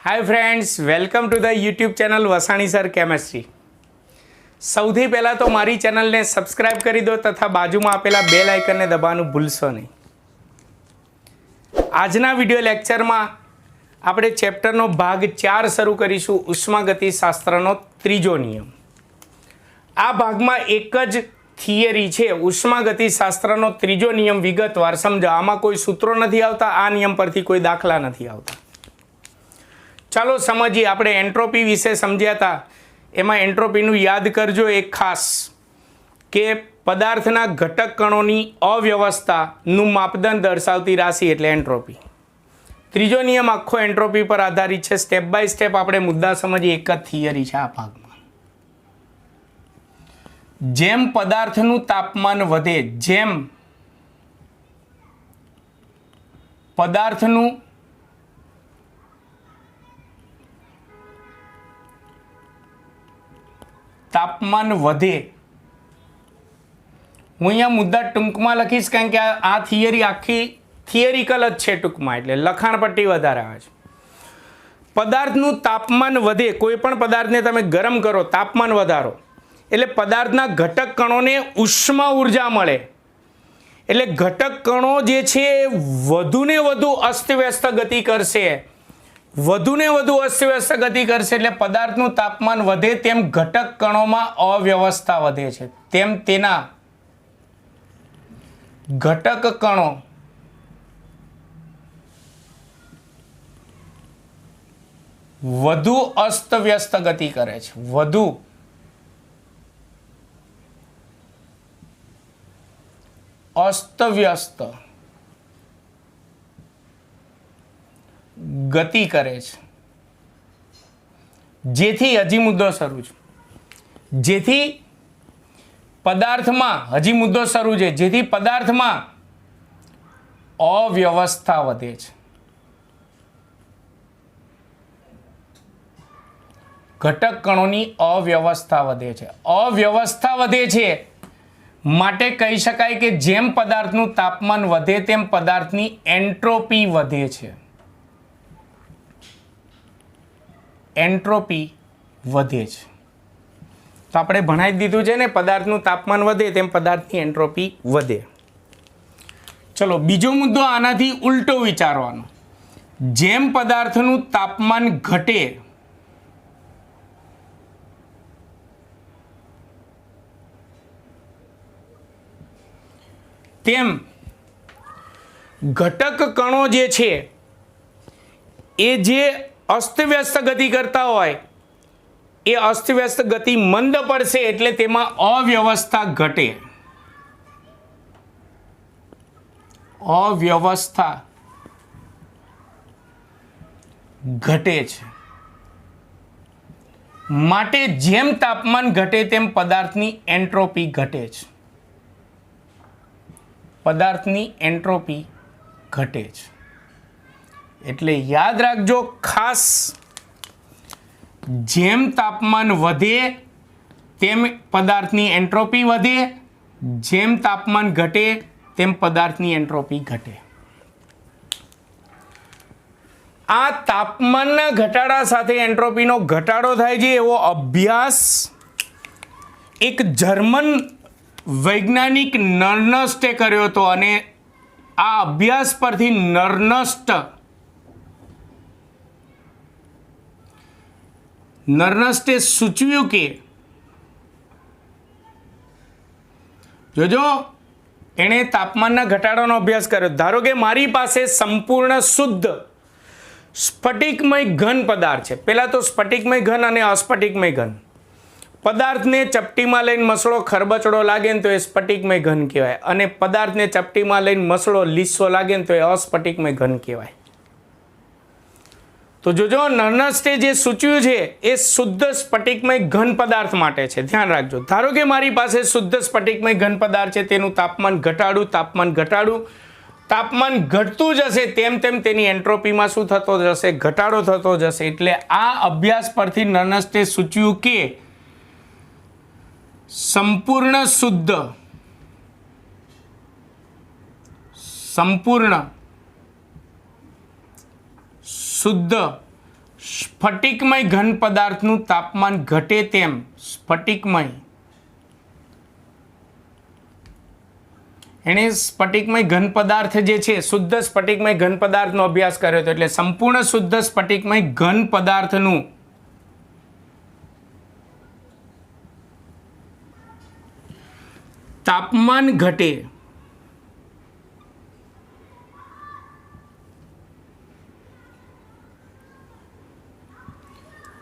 Hi friends, welcome to the YouTube channel Vasani sir chemistry. સૌથી પહેલાં તો મારી ચેનલને સબસ્ક્રાઇબ કરી દો તથા બાજુમાં આપેલા બેલ આઇકનને દબાવવાનું ભૂલશો નહીં। આજના વિડિયો લેક્ચરમાં આપણે ચેપ્ટરનો ભાગ 4 શરૂ કરીશું, ઉષ્માગતિશાસ્ત્રનો ત્રીજો નિયમ। આ ભાગમાં એક જ થિયરી છે, ઉષ્માગતિશાસ્ત્રનો ત્રીજો નિયમ વિગતવાર સમજો। આમાં કોઈ સૂત્રો નથી આવતા, આ નિયમ પરથી કોઈ દાખલા નથી આવતા। ચાલો સમજીએ। આપણે એન્ટ્રોપી વિશે સમજ્યા હતા, એમાં એન્ટ્રોપીનું યાદ કરજો એક ખાસ કે પદાર્થના ઘટક કણોની અવ્યવસ્થાનું માપદંડ દર્શાવતી રાશિ એટલે એન્ટ્રોપી। ત્રીજો નિયમ આખો એન્ટ્રોપી પર આધારિત છે। સ્ટેપ બાય સ્ટેપ આપણે મુદ્દા સમજીએ। એક જ થિયરી છે આ ભાગમાં। જેમ પદાર્થનું તાપમાન વધે, જેમ પદાર્થનું તાપમાન વધે, હું અહીંયા મુદ્દા ટૂંકમાં લખીશ કારણ કે આ થિયરી આખી થિયરિકલ જ છે ટૂંકમાં, એટલે લખાણ પટ્ટી વધારે આવે છે। પદાર્થનું તાપમાન વધે, કોઈ પણ પદાર્થને તમે ગરમ કરો, તાપમાન વધારો એટલે પદાર્થના ઘટક કણોને ઉષ્મા ઉર્જા મળે, એટલે ઘટક કણો જે છે વધુને વધુ અસ્તવ્યસ્ત ગતિ કરશે, વધુને વધુ અસ્તવ્યસ્ત ગતિ કરશે। એટલે પદાર્થનું તાપમાન વધે તેમ ઘટક કણોમાં અવ્યવસ્થા વધે છે, તેમ તેના ઘટક કણો વધુ અસ્તવ્યસ્ત ગતિ કરે છે, વધુ અસ્તવ્યસ્ત ગતિ કરે છે। જેથી હજી મુદ્દો શરૂ છે, જેથી પદાર્થમાં હજી મુદ્દો શરૂ છે, જેથી પદાર્થમાં અવ્યવસ્થા વધે છે, ઘટક કણોની અવ્યવસ્થા વધે છે। અવ્યવસ્થા વધે છે માટે કહી શકાય કે જેમ પદાર્થનું તાપમાન વધે તેમ પદાર્થની એન્ટ્રોપી વધે છે, એન્ટ્રોપી વધે છે। તો આપણે ભણાવી દીધું છે ને, પદાર્થનું તાપમાન વધે તેમ પદાર્થની એન્ટ્રોપી વધે। ચલો બીજો મુદ્દો આનાથી ઉલટો વિચારવાનો। જેમ પદાર્થનું તાપમાન ઘટે તેમ ઘટક કણો જે છે એ જે અસ્તવ્યસ્ત ગતિ કરતા હોય એ અસ્તવ્યસ્ત ગતિ મંદ પડશે, એટલે તેમાં અવ્યવસ્થા ઘટે, અવ્યવસ્થા ઘટે છે। માટે જેમ તાપમાન ઘટે તેમ પદાર્થની એન્ટ્રોપી ઘટે છે, પદાર્થની એન્ટ્રોપી ઘટે છે। એટલે યાદ રાખજો ખાસ, જેમ તાપમાન વધે તેમ પદાર્થની એન્ટ્રોપી વધે, જેમ તાપમાન ઘટે તેમ પદાર્થની એન્ટ્રોપી ઘટે। આ તાપમાનના ઘટાડા સાથે એન્ટ્રોપીનો ઘટાડો થાય છે એવો અભ્યાસ એક જર્મન વૈજ્ઞાનિક નર્નસ્ટે કર્યો હતો, અને આ અભ્યાસ પરથી નર્નસ્ટે સૂચવ્યું કે જોજો એણે તાપમાનના ઘટાડાનો અભ્યાસ કર્યો। ધારો કે મારી પાસે સંપૂર્ણ શુદ્ધ સ્ફટિકમય ઘન પદાર્થ છે। પહેલાં તો સ્ફટિકમય ઘન અને અસ્ફટિકમય ઘન પદાર્થને ચપટીમાં લઈને મસળો ખરબચડો લાગે ને તો એ સ્ફટિકમય ઘન કહેવાય, અને પદાર્થને ચપટીમાં લઈને મસળો લીસો લાગે ને તો એ અસ્ફટિકમય ઘન કહેવાય। તો જોજો નર્નસ્ટે જે સૂચવ્યું છે એ શુદ્ધ સ્ફટિકમય ઘન પદાર્થ માટે છે, ધ્યાન રાખજો। ધારો કે મારી પાસે શુદ્ધ સ્ફટિકમય ઘન પદાર્થ છે, તેનું તાપમાન ઘટાડું, તાપમાન ઘટતું જશે તેમ તેમ તેની એન્ટ્રોપીમાં શું થતો જશે? ઘટાડો થતો જશે। એટલે આ અભ્યાસ પરથી નર્નસ્ટે સૂચવ્યું કે સંપૂર્ણ શુદ્ધ સ્ફટિકમય ઘન પદાર્થનું તાપમાન ઘટે તેમ સ્ફટિકમય એણે સ્ફટિકમય ઘન પદાર્થ જે છે શુદ્ધ સ્ફટિકમય ઘન પદાર્થનો અભ્યાસ કર્યો હતો, એટલે સંપૂર્ણ શુદ્ધ સ્ફટિકમય ઘન પદાર્થનું તાપમાન ઘટે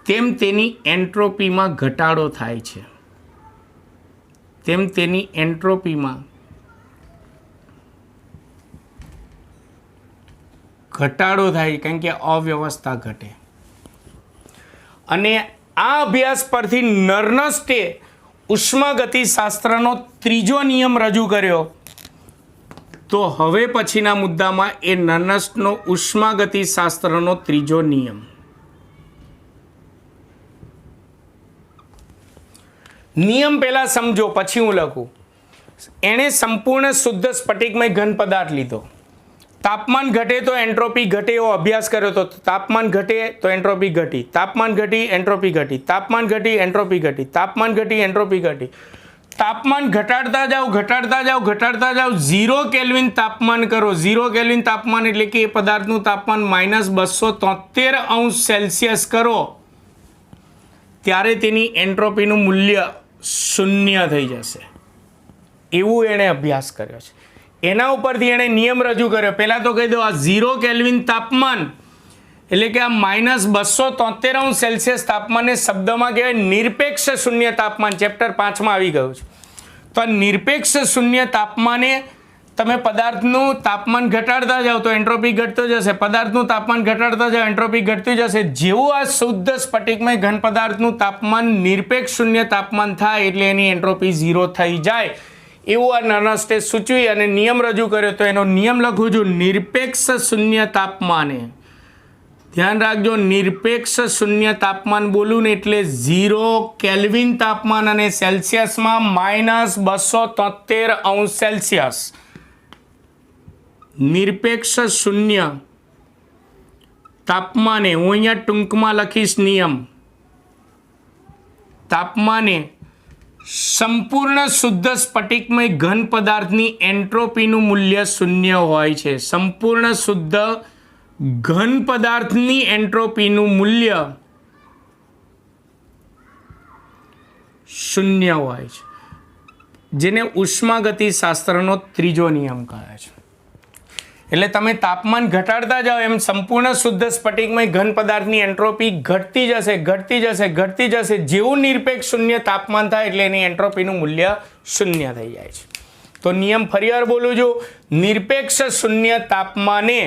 તેમ તેની એન્ટ્રોપીમાં ઘટાડો થાય છે, તેમ તેની એન્ટ્રોપીમાં ઘટાડો થાય, કારણ કે અવ્યવસ્થા ઘટે. અને આ અભ્યાસ પરથી નર્નસ્ટે ઉષ્માગતિશાસ્ત્રનો ત્રીજો નિયમ રજૂ કર્યો. તો હવે પછીના મુદ્દામાં એ નર્નસ્ટનો ઉષ્માગતિશાસ્ત્રનો ત્રીજો નિયમ. નિયમ પહેલા સમજો, પછી હું લખું. એણે સંપૂર્ણ શુદ્ધ સ્ફટિકમય ઘન પદાર્થ લીધો. તાપમાન ઘટે તો એન્ટ્રોપી ઘટે એવો અભ્યાસ કર્યો તો તાપમાન ઘટે તો એન્ટ્રોપી ઘટી, તાપમાન ઘટી એન્ટ્રોપી ઘટી, તાપમાન ઘટી એન્ટ્રોપી ઘટી, તાપમાન ઘટી એન્ટ્રોપી ઘટી. તાપમાન ઘટાડતા જાઓ ઘટાડતા જાઓ ઘટાડતા જાઓ, 0 કેલ્વિન તાપમાન કરો. 0 કેલ્વિન તાપમાન એટલે કે એ પદાર્થનું તાપમાન -273°C કરો, ત્યારે તેની એન્ટ્રોપીનું મૂલ્ય 0 થઈ જશે. એવું એણે અભ્યાસ કર્યો છે. એના ઉપરથી એણે નિયમ રજૂ કર્યો. પહેલાં તો કહી દો, આ 0 કેલ્વિન તાપમાન એટલે કે આ -273°C તાપમાનને શબ્દમાં કહેવાય નિરપેક્ષ શૂન્ય તાપમાન. ચેપ્ટર 5માં આવી ગયું છે. તો આ નિરપેક્ષ શૂન્ય તાપમાને તમે પદાર્થનું તાપમાન ઘટાડતા જાઓ તો એન્ટ્રોપી ઘટતો જશે, પદાર્થનું તાપમાન ઘટાડતા જાઓ એન્ટ્રોપી ઘટતી જશે. જેવું આ શુદ્ધ સ્ફટિકમય ઘન પદાર્થનું તાપમાન નિરપેક્ષ શૂન્ય તાપમાન થાય એટલે એની એન્ટ્રોપી 0 થઈ જાય, એવું આ નર્નસ્ટે સૂચવી અને નિયમ રજૂ કર્યો. તો એનો નિયમ લખું છું, નિરપેક્ષ શૂન્ય તાપમાને, ધ્યાન રાખજો, નિરપેક્ષ શૂન્ય તાપમાન બોલું ને એટલે 0 કેલ્વિન તાપમાન અને સેલ્સિયસમાં -273°C. નિરપેક્ષ શૂન્ય તાપમાને, હું અહીંયા ટૂંકમાં લખીશ નિયમ, તાપમાને સંપૂર્ણ શુદ્ધ સ્ફટિકમય ઘન પદાર્થની એન્ટ્રોપીનું મૂલ્ય 0 હોય છે. સંપૂર્ણ શુદ્ધ ઘન પદાર્થની એન્ટ્રોપીનું મૂલ્ય 0 હોય છે, જેને ઉષ્માગતિશાસ્ત્રનો ત્રીજો નિયમ કહે છે. એટલે તમે તાપમાન ઘટાડતા જાઓ એમ સંપૂર્ણ શુદ્ધ સ્ફટિકમય ઘન પદાર્થની એન્ટ્રોપી ઘટતી જશે ઘટતી જશે ઘટતી જશે. જેવું નિરપેક્ષ શૂન્ય તાપમાન થાય એટલે એની એન્ટ્રોપીનું મૂલ્ય 0 થઈ જાય છે. તો નિયમ ફરીવાર બોલું છું, નિરપેક્ષ શૂન્ય તાપમાને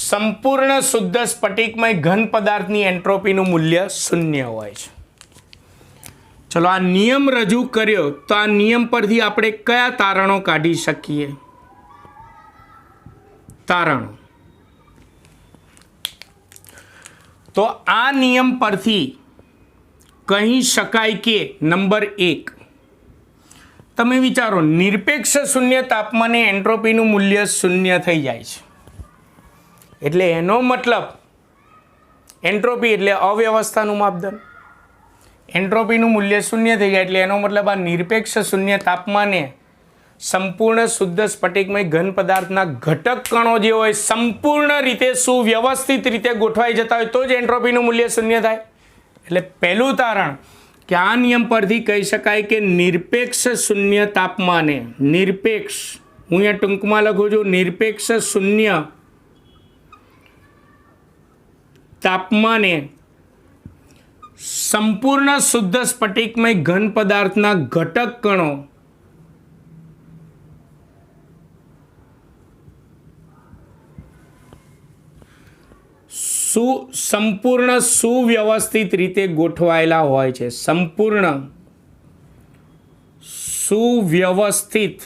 સંપૂર્ણ શુદ્ધ સ્ફટિકમય ઘન પદાર્થની એન્ટ્રોપીનું મૂલ્ય 0 હોય છે. ચલો, આ નિયમ રજૂ કર્યો તો આ નિયમ પરથી આપણે કયા તારણો કાઢી શકીએ? તારણો. તો આ નિયમ પરથી કહી શકાય કે નંબર 1, તમે વિચારો, નિરપેક્ષ શૂન્ય તાપમાને એન્ટ્રોપીનું મૂલ્ય 0 થઈ જાય છે, એટલે એનો મતલબ એન્ટ્રોપી એટલે અવ્યવસ્થાનું માપદંડ. એન્ટ્રોપીનું મૂલ્ય 0 થઈ જાય એટલે એનો મતલબ આ નિરપેક્ષ શૂન્ય તાપમાને સંપૂર્ણ શુદ્ધ સ્ફટિકમય ઘન પદાર્થના ઘટક કણો જે હોય સંપૂર્ણ રીતે સુવ્યવસ્થિત રીતે ગોઠવાઈ જતા હોય તો જ એન્ટ્રોપીનું મૂલ્ય 0 થાય. એટલે પહેલું તારણ કે આ નિયમ પરથી કહી શકાય કે નિરપેક્ષ શૂન્ય તાપમાને, નિરપેક્ષ, હું અહીંયા ટૂંકમાં લખું છું, નિરપેક્ષ શૂન્ય તાપમાને સંપૂર્ણ શુદ્ધ સ્ફટિકમય ઘન પદાર્થના ઘટક કણો સંપૂર્ણ સુવ્યવસ્થિત રીતે ગોઠવાયેલા હોય છે. સંપૂર્ણ સુવ્યવસ્થિત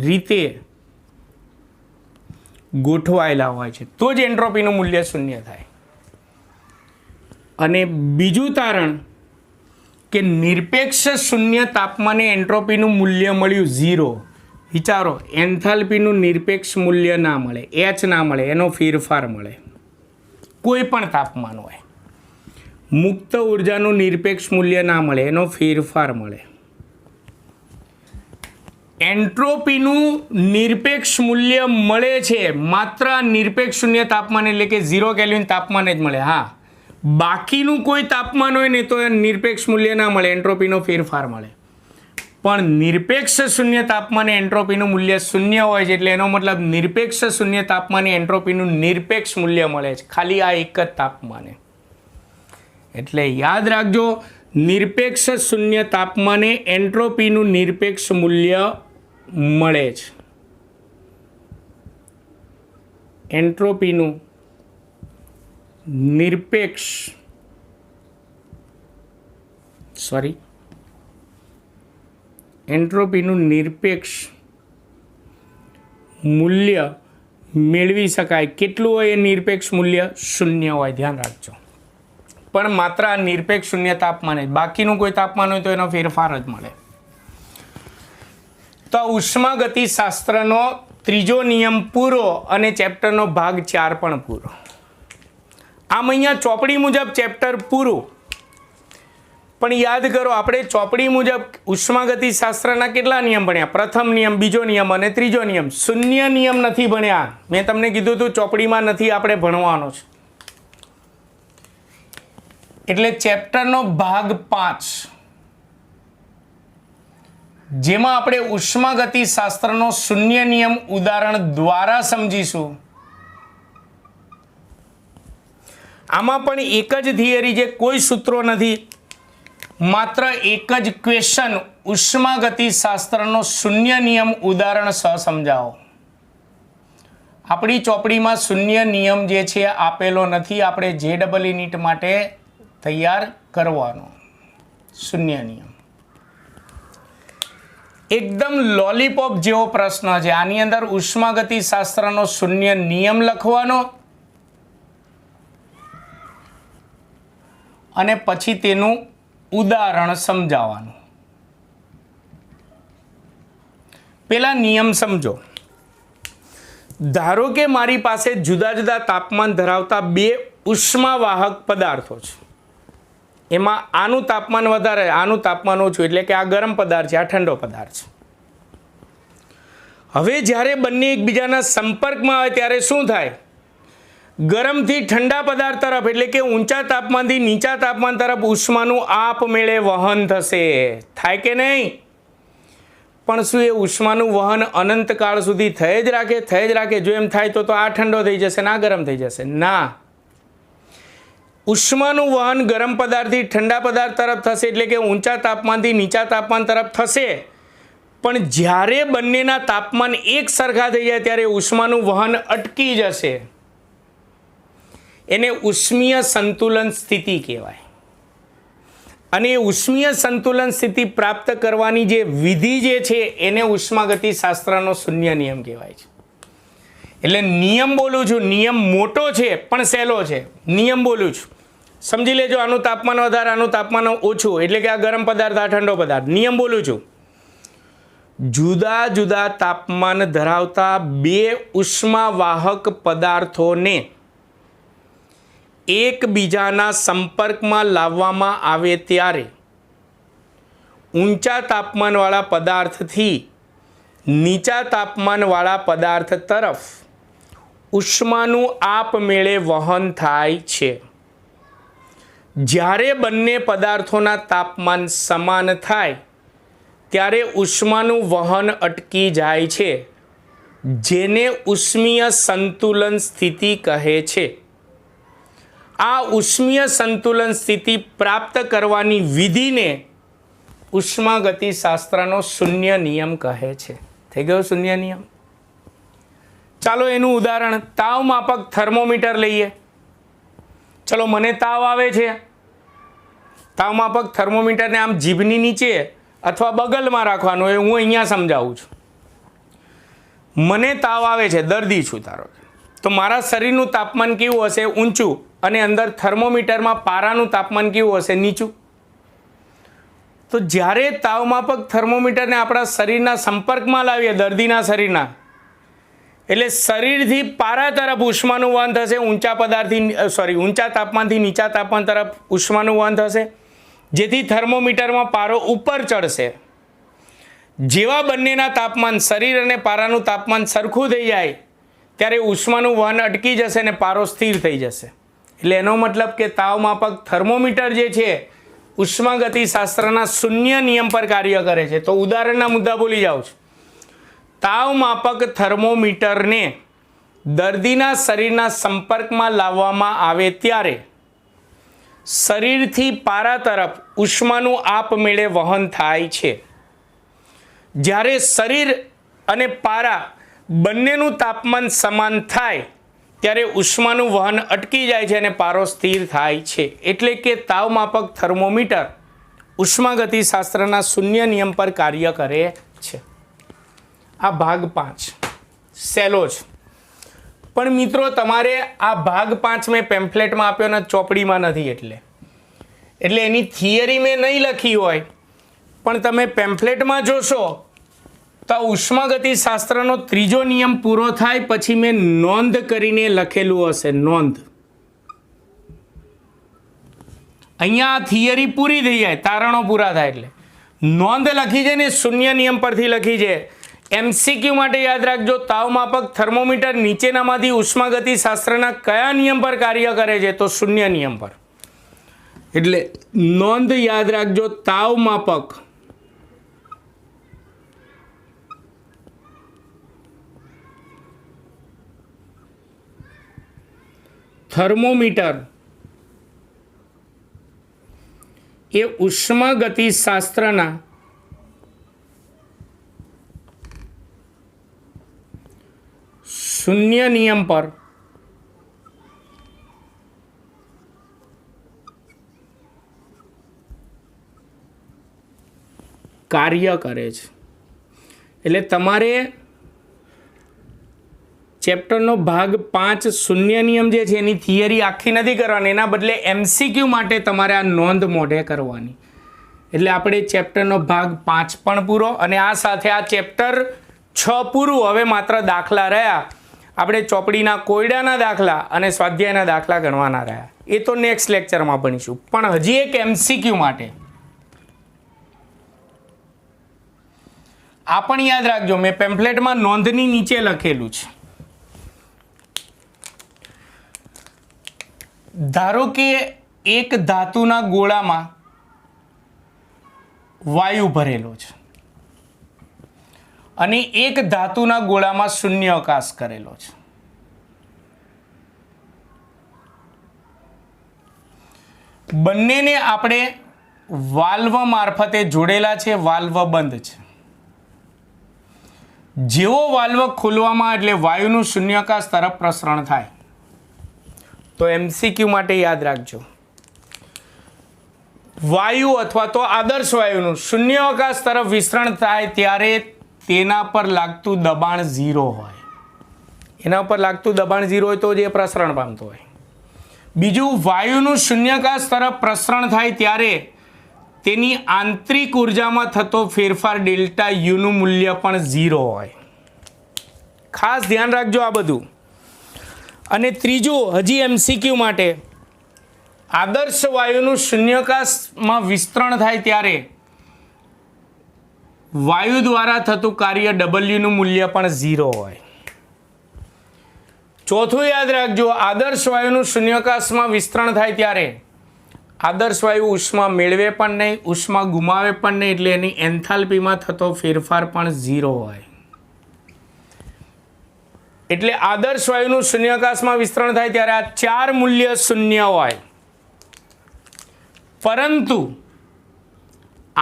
રીતે ગોઠવાયેલા હોય છે તો જ એન્ટ્રોપીનું મૂલ્ય 0 થાય. અને બીજું તારણ કે નિરપેક્ષ શૂન્ય તાપમાને એન્ટ્રોપીનું મૂલ્ય મળ્યું 0. વિચારો, એન્થાલ્પીનું નિરપેક્ષ મૂલ્ય ના મળે, એચ ના મળે, એનો ફેરફાર મળે કોઈ પણ તાપમાન હોય. મુક્ત ઉર્જાનું નિરપેક્ષ મૂલ્ય ના મળે, એનો ફેરફાર મળે. એન્ટ્રોપીનું નિરપેક્ષ મૂલ્ય મળે છે માત્ર નિરપેક્ષ શૂન્ય તાપમાન એટલે કે 0 કેલ્વિન તાપમાન જ મળે. હા, બાકીનું કોઈ તાપમાન હોય ને તો નિરપેક્ષ મૂલ્ય ના મળે, એન્ટ્રોપીનો ફેરફાર મળે. પણ નિરપેક્ષ શૂન્ય તાપમાને એન્ટ્રોપીનું મૂલ્ય શૂન્ય હોય છે, એટલે એનો મતલબ નિરપેક્ષ શૂન્ય તાપમાને એન્ટ્રોપીનું નિરપેક્ષ મૂલ્ય મળે છે, ખાલી આ એક જ તાપમાને. એટલે યાદ રાખજો, નિરપેક્ષ શૂન્ય તાપમાને એન્ટ્રોપીનું નિરપેક્ષ મૂલ્ય મળે છે. એન્ટ્રોપીનું નિરપેક્ષ એન્ટ્રોપીનું નિરપેક્ષ મૂલ્ય મેળવી શકાય. કેટલું હોય એ નિરપેક્ષ મૂલ્ય? શૂન્ય હોય, ધ્યાન રાખજો. પણ માત્ર આ નિરપેક્ષ શૂન્ય તાપમાને, બાકીનું કોઈ તાપમાન હોય તો એનો ફેરફાર જ મળે. તો ઉષ્માગતિશાસ્ત્રનો ત્રીજો નિયમ પૂરો અને ચેપ્ટરનો ભાગ 4 પણ પૂરો. આમ અહીંયા ચોપડી મુજબ ચેપ્ટર પૂરું. પણ યાદ કરો, આપણે ચોપડી મુજબ ઉષ્માગતિશાસ્ત્રના કેટલા નિયમ ભણ્યા? પ્રથમ નિયમ, બીજો નિયમ અને ત્રીજો નિયમ. શૂન્ય નિયમ નથી ભણ્યા. મેં તમને કીધું હતું ચોપડીમાં નથી આપણે ભણવાનો છે. એટલે ચેપ્ટરનો ભાગ 5, જેમાં આપણે ઉષ્માગતિશાસ્ત્રનો શૂન્ય નિયમ ઉદાહરણ દ્વારા સમજીશું. આમાં પણ એક જ થિયરી છે, કોઈ સૂત્રો નથી, માત્ર એક જ ક્વેશ્ચન. ઉષ્માગતિશાસ્ત્રનો શૂન્ય નિયમ ઉદાહરણ સમજાવો. આપણી ચોપડીમાં શૂન્ય નિયમ જે છે આપેલો નથી, આપણે JEE નીટ માટે તૈયાર કરવાનો શૂન્ય નિયમ. એકદમ લોલીપોપ જેવો પ્રશ્ન છે. આની અંદર ઉષ્માગતિશાસ્ત્રનો શૂન્ય નિયમ લખવાનો અને પછી તેનું ઉદાહરણ સમજાવવાનું. પેલા નિયમ સમજો. ધારો કે મારી પાસે જુદા જુદા તાપમાન ધરાવતા 2 ઉષ્માવાહક પદાર્થો છે. એમાં આનું તાપમાન વધારે, આનું તાપમાન ઓછું, એટલે કે આ ગરમ પદાર્થ છે, આ ઠંડો પદાર્થ છે. હવે જ્યારે બંને એકબીજાના સંપર્કમાં આવે ત્યારે શું થાય? ગરમથી ઠંડા પદાર્થ તરફ, એટલે કે ઊંચા તાપમાનથી નીચા તાપમાન તરફ ઉષ્માનું આપમેળે વહન થશે. થાય કે નહીં? પણ શું એ ઉષ્માનું વહન અનંતકાળ સુધી થઈ જ રાખે? જો એમ થાય તો આ ઠંડો થઈ જશે ને આ ગરમ થઈ જશે? ના. ઉષ્માનું વહન ગરમ પદાર્થથી ઠંડા પદાર્થ તરફ થશે, એટલે કે ઊંચા તાપમાનથી નીચા તાપમાન તરફ થશે. પણ જ્યારે બંનેના તાપમાન એક સરખા થઈ જાય ત્યારે ઉષ્માનું વહન અટકી જશે. એને ઉષ્મીય સંતુલન સ્થિતિ કહેવાય. અને એ ઉષ્મીય સંતુલન સ્થિતિ પ્રાપ્ત કરવાની જે વિધિ જે છે એને ઉષ્માગતિશાસ્ત્રનો શૂન્ય નિયમ કહેવાય છે. એટલે નિયમ બોલું છું, નિયમ મોટો છે પણ સહેલો છે. નિયમ બોલું છું, સમજી લેજો. આનું તાપમાન વધારે, આનું તાપમાન ઓછું, એટલે કે આ ગરમ પદાર્થ, આ ઠંડો પદાર્થ. નિયમ બોલું છું. જુદા જુદા તાપમાન ધરાવતા 2 ઉષ્માવાહક પદાર્થોને એકબીજાના સંપર્કમાં લાવવામાં આવે ત્યારે ઊંચા તાપમાનવાળા પદાર્થથી નીચા તાપમાનવાળા પદાર્થ તરફ ઉષ્માનું આપમેળે વહન થાય છે. જ્યારે બંને પદાર્થોના તાપમાન સમાન થાય ત્યારે ઉષ્માનું વહન અટકી જાય છે, જેને ઉષ્મીય સંતુલન સ્થિતિ કહે છે. આ ઉષ્મીય સંતુલન સ્થિતિ પ્રાપ્ત કરવાની વિધિને ઉષ્માગતિશાસ્ત્રનો શૂન્ય નિયમ કહે છે. થઈ ગયો શૂન્ય નિયમ. ચાલો એનું ઉદાહરણ, તાવ માપક થર્મોમીટર લઈએ. ચલો, મને તાવ આવે છે. તાવ માપક થર્મોમીટરને આમ જીભની નીચે અથવા બગલમાં રાખવાનું, એ હું અહીંયા સમજાવું છું. મને તાવ આવે છે, દર્દી છું ધારો કે, તો મારા શરીરનું તાપમાન કેવું હશે? ઊંચું. અને અંદર થર્મોમીટરમાં પારાનું તાપમાન કેવું હશે? નીચું. તો જ્યારે તાવમાપક થર્મોમીટરને આપણા શરીરના સંપર્કમાં લાવીએ, દર્દીના શરીરના, એટલે શરીરથી પારા તરફ ઉષ્માનું વહન થશે, ઊંચા તાપમાનથી નીચા તાપમાન તરફ ઉષ્માનું વહન થશે, જેથી થર્મોમીટરમાં પારો ઉપર ચડશે. જેવા બંનેના તાપમાન, શરીર અને પારાનું તાપમાન સરખું થઈ જાય ત્યારે ઉષ્માનું વહન અટકી જશે અને પારો સ્થિર થઈ જશે. એટલે એનો મતલબ કે તાવમાપક થર્મોમીટર જે છે ઉષ્માગતિશાસ્ત્રના શૂન્ય નિયમ પર કાર્ય કરે છે. તો ઉદાહરણના મુદ્દા બોલી જાઉં છું. તાવમાપક થર્મોમીટરને દર્દીના શરીરના સંપર્કમાં લાવવામાં આવે ત્યારે શરીરથી પારા તરફ ઉષ્માનું આપમેળે વહન થાય છે. જ્યારે શરીર અને પારા બંનેનું તાપમાન સમાન થાય ત્યારે ઉષ્માનું વહન અટકી જાય છે અને પારો સ્થિર થાય છે. એટલે કે તાવમાપક થર્મોમીટર ઉષ્માગતિશાસ્ત્રના શૂન્ય નિયમ પર કાર્ય કરે છે. આ ભાગ 5 સહેલો છે, પણ મિત્રો તમારે આ ભાગ 5 મેં પેમ્ફલેટમાં આપ્યો ને ચોપડીમાં નથી, એટલે એની થિયરી મેં નહીં લખી હોય, પણ તમે પેમ્ફલેટમાં જોશો તો ઉષ્માગતિશાસ્ત્રનો ત્રીજો નિયમ પૂરો થાય પછી મેં નોંધ કરીને લખેલું હશે. નોંધ અહીંયા થિયરી પૂરી થઈ જાય, તારણો પૂરા થાય, એટલે નોંધ લખી છે ને શૂન્ય નિયમ પરથી લખી છે. MCQ માટે યાદ રાખજો, તાવમાપક થર્મોમીટર નીચેનામાંથી ઉષ્માગતિશાસ્ત્રના કયા નિયમ પર કાર્ય કરે છે? તો શૂન્ય નિયમ પર. એટલે નોંધ યાદ રાખજો, તાવમાપક થર્મોમીટર એ ઉષ્માગતિશાસ્ત્રના શૂન્ય નિયમ પર કાર્ય કરે છે. એટલે તમારે ચેપ્ટરનો ભાગ 5 શૂન્ય નિયમ જે છે એની થિયરી આખી નથી કરવાની, એના બદલે MCQ માટે તમારે આ નોંધ મોઢે કરવાની. એટલે આપણે ચેપ્ટરનો ભાગ 5 પણ પૂરો, અને આ સાથે આ ચેપ્ટર 6 પૂરું. હવે માત્ર દાખલા રહ્યા. આપણે ચોપડીના કોયડાના દાખલા અને સ્વાધ્યાયના દાખલા ગણવાના રહ્યા, એ તો નેક્સ્ટ લેક્ચરમાં ભણીશું. પણ હજી એક MCQ માટે આ પણ યાદ રાખજો, મેં પેમ્ફલેટમાં નોંધની નીચે લખેલું છે. ધારો કે એક ધાતુના ગોળામાં વાયુ ભરેલો છે અને એક ધાતુના ગોળામાં શૂન્યાવકાશ કરેલો છે. બંનેને આપણે વાલ્વ મારફતે જોડેલા છે, વાલ્વ બંધ છે. જેવો વાલ્વ ખોલવામાં એટલે વાયુનું શૂન્યાવકાશ તરફ પ્રસરણ થાય. તો MCQ માટે યાદ રાખજો, વાયુ અથવા તો આદર્શ વાયુનું શૂન્યાવકાશ તરફ વિસ્તરણ થાય ત્યારે તેના પર લાગતું દબાણ 0 હોય. એના ઉપર લાગતું દબાણ 0 હોય તો જ એ પ્રસરણ પામતો હોય. બીજું, વાયુનું શૂન્યાવકાશ તરફ પ્રસરણ થાય ત્યારે તેની આંતરિક ઉર્જામાં થતો ફેરફાર ડેલ્ટા યુનું મૂલ્ય પણ 0 હોય. ખાસ ધ્યાન રાખજો આ બધું. અને ત્રીજું, હજી MCQ માટે, આદર્શ વાયુનું શૂન્યાવકાશમાં વિસ્તરણ થાય ત્યારે વાયુ દ્વારા થતું કાર્ય W નું મૂલ્ય પણ 0 હોય. ચોથું યાદ રાખજો, આદર્શ વાયુનું શૂન્યાવકાશમાં વિસ્તરણ થાય ત્યારે આદર્શ વાયુ ઉષ્મા મેળવે પણ નહીં, ઉષ્મા ગુમાવે પણ નહીં, એટલે એની એન્થાલ્પીમાં થતો ફેરફાર પણ 0 હોય. એટલે આદર્શ વાયુનું શૂન્યાવકાશમાં વિસ્તરણ થાય ત્યારે આ 4 મૂલ્ય 0 હોય. પરંતુ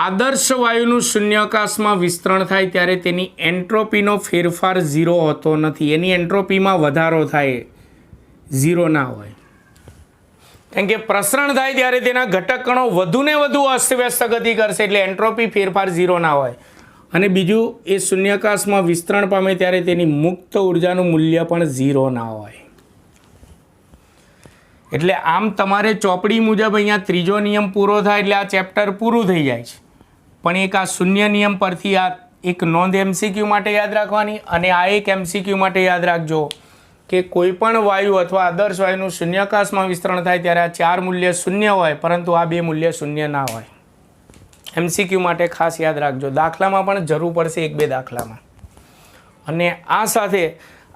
આદર્શ વાયુનું શૂન્યાવકાશમાં વિસ્તરણ થાય ત્યારે તેની એન્ટ્રોપીનો ફેરફાર 0 હોતો નથી. એની એન્ટ્રોપીમાં વધારો થાય, 0 ના હોય. કેમ કે પ્રસરણ થાય ત્યારે તેના ઘટક કણો વધુને વધુ અસ્તવ્યસ્ત ગતિ કરશે, એટલે એન્ટ્રોપી ફેરફાર 0 ના હોય. અને બીજું, એ શૂન્યાવકાશમાં વિસ્તરણ પામે ત્યારે તેની મુક્ત ઉર્જાનું મૂલ્ય પણ 0 ના હોય. એટલે આમ તમારે ચોપડી મુજબ અહીંયા ત્રીજો નિયમ પૂરો થાય એટલે આ ચેપ્ટર પૂરું થઈ જાય છે. પણ એક આ શૂન્ય નિયમ પરથી આ એક નોંધ MCQ માટે યાદ રાખવાની, અને આ એક MCQ માટે યાદ રાખજો કે કોઈ પણ વાયુ અથવા આદર્શ વાયુનું શૂન્યાકાશમાં વિસ્તરણ થાય ત્યારે આ 4 મૂલ્ય શૂન્ય હોય, પરંતુ આ 2 મૂલ્ય શૂન્ય ના હોય. MCQ માટે ખાસ યાદ રાખજો. દાખલામાં પણ જરૂર પડશે 1-2 દાખલામાં. અને આ સાથે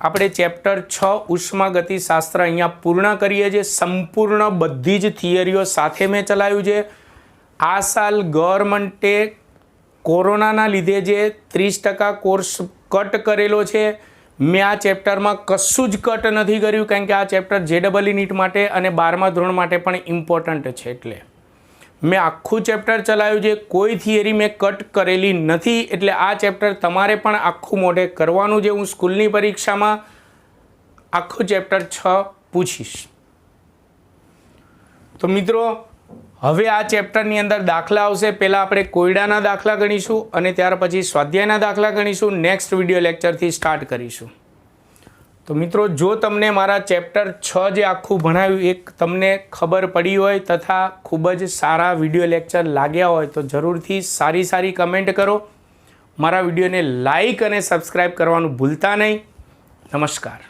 આપણે ચેપ્ટર 6 ઉષ્માગતિશાસ્ત્ર અહીંયા પૂર્ણ કરીએ છીએ. સંપૂર્ણ બધી જ થિયરીઓ સાથે મેં ચલાવ્યું છે. આ સાલ ગવર્મેન્ટે કોરોનાના લીધે જે 30% કોર્સ કટ કરેલો છે, મેં આ ચેપ્ટરમાં કશું જ કટ નથી કર્યું, કારણ કે આ ચેપ્ટર JEE નીટ માટે અને 12મા ધોરણ માટે પણ ઇમ્પોર્ટન્ટ છે. એટલે મેં આખું ચેપ્ટર ચલાવ્યું છે, કોઈ થિયરી મેં કટ કરેલી નથી. એટલે આ ચેપ્ટર તમારે પણ આખું મોઢે કરવાનું છે. હું સ્કૂલની પરીક્ષામાં આખું ચેપ્ટર 6 પૂછીશ. તો મિત્રો, હવે આ ચેપ્ટરની અંદર દાખલા આવશે. પહેલાં આપણે કોયડાના દાખલા ગણીશું અને ત્યાર પછી સ્વાધ્યાયના દાખલા ગણીશું. નેક્સ્ટ વિડીયો લેક્ચરથી સ્ટાર્ટ કરીશું. તો મિત્રો, જો તમને મારા ચેપ્ટર 6 જે આખું ભણાવ્યું એક તમને ખબર પડી હોય તથા ખૂબ જ સારા વિડીયો લેક્ચર લાગ્યા હોય તો જરૂરથી સારી કમેન્ટ કરો. મારા વિડીયોને લાઈક અને સબસ્ક્રાઈબ કરવાનું ભૂલતા નહીં. નમસ્કાર.